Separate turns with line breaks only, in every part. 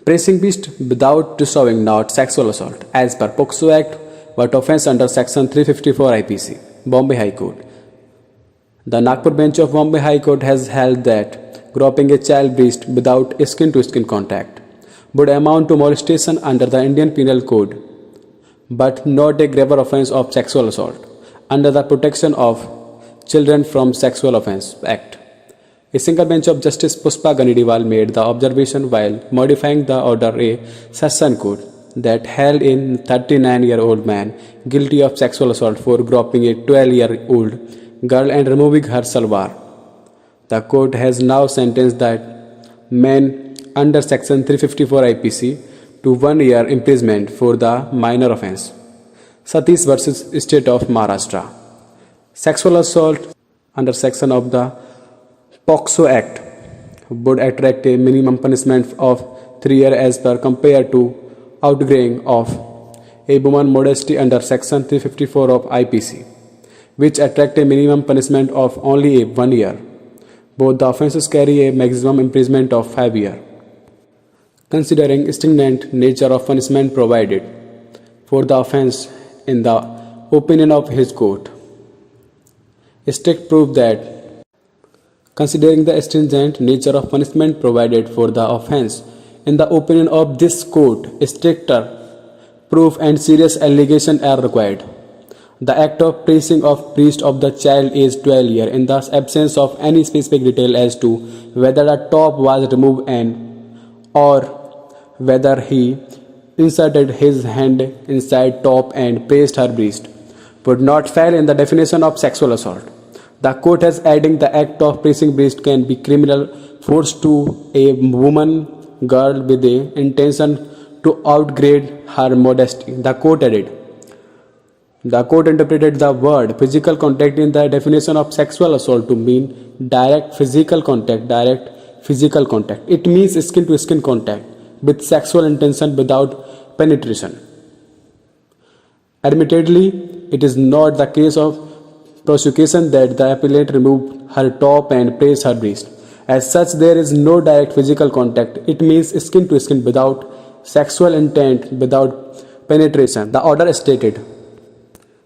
Praising beast without disobeying not sexual assault as per POCSO Act but offence under section 354 IPC, Bombay High Court. The Nagpur bench of Bombay High Court has held that groping a child breast without skin to skin contact would amount to molestation under the Indian Penal Code but not a graver offence of sexual assault under the Protection of Children from Sexual Offence Act. A single bench of Justice Puspa Ganidiwal made the observation while modifying the order a session court that held a 39-year-old man guilty of sexual assault for groping a 12-year-old girl and removing her salwar. The court has now sentenced that man under section 354 IPC to 1 year imprisonment for the minor offence. Satish versus State of Maharashtra. Sexual assault under section of the POCSO Act would attract a minimum punishment of 3 years as per compared to outgraying of a woman modesty under section 354 of IPC, which attract a minimum punishment of only 1 year. Both the offences carry a maximum imprisonment of 5 years. Considering stringent nature of punishment provided for the offence in the opinion of his court, strict proof that considering the stringent nature of punishment provided for the offence in the opinion of this court, stricter proof and serious allegation are required. The act of placing of breast of the child is 12 years in the absence of any specific detail as to whether the top was removed or whether he inserted his hand inside top and pressed her breast would not fall in the definition of sexual assault. The court has adding the act of pressing breast can be criminal force to a woman girl with the intention to outgrade her modesty. The court added. The court interpreted the word physical contact in the definition of sexual assault to mean direct physical contact. It means skin to skin contact with sexual intention without penetration. Admittedly, it is not the case of prosecution that the appellant removed her top and pressed her breast. As such, there is no direct physical contact. It means skin to skin without sexual intent, without penetration. The order stated.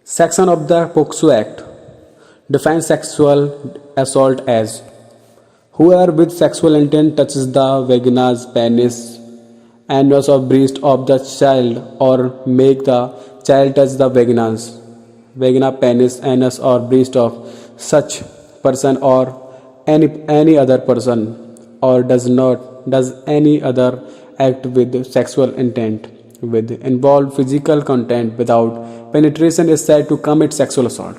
Section of the POCSO Act defines sexual assault as whoever with sexual intent touches the vagina, penis, anus or breast of the child or make the child touch the vagina, penis, anus or breast of such person or any other person or does any other act with sexual intent with involved physical contact without penetration is said to commit sexual assault.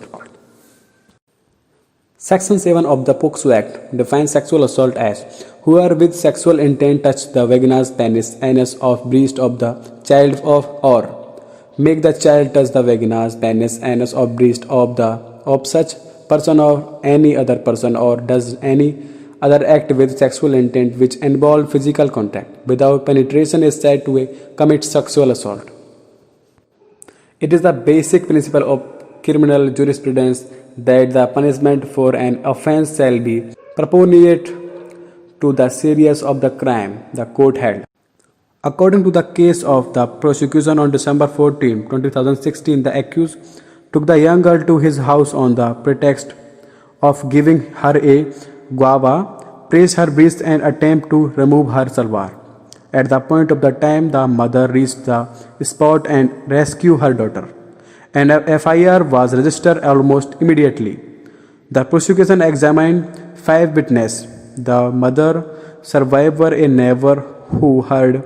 Section 7 of the POCSO Act defines sexual assault as whoever with sexual intent touch the vagina, penis, anus or breast of the child or make the child touch the vagina, penis, anus or breast of such person or any other person or does any other act with sexual intent which involve physical contact without penetration is said to commit sexual assault. It is the basic principle of criminal jurisprudence that the punishment for an offence shall be proportionate to the seriousness of the crime, the court held. According to the case of the prosecution on December 14, 2016, the accused took the young girl to his house on the pretext of giving her a guava, pressed her breast and attempted to remove her salwar. At the point of the time, the mother reached the spot and rescued her daughter. An FIR was registered almost immediately. The prosecution examined 5 witnesses: the mother, survivor, a neighbor who heard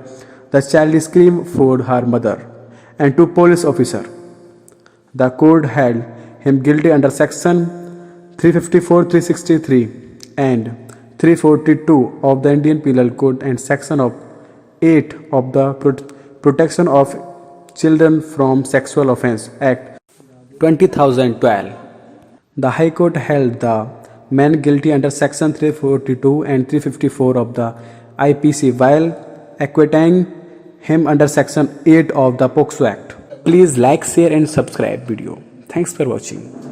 the child scream for her mother, and 2 police officers. The court held him guilty under section 354, 363 and 342 of the Indian Penal Code and section of 8 of the Protection of Children from Sexual Offence Act 2012. The High Court held the man guilty under section 342 and 354 of the IPC while acquitting him under section 8 of the POCSO Act. Please like, share and subscribe video. Thanks for watching.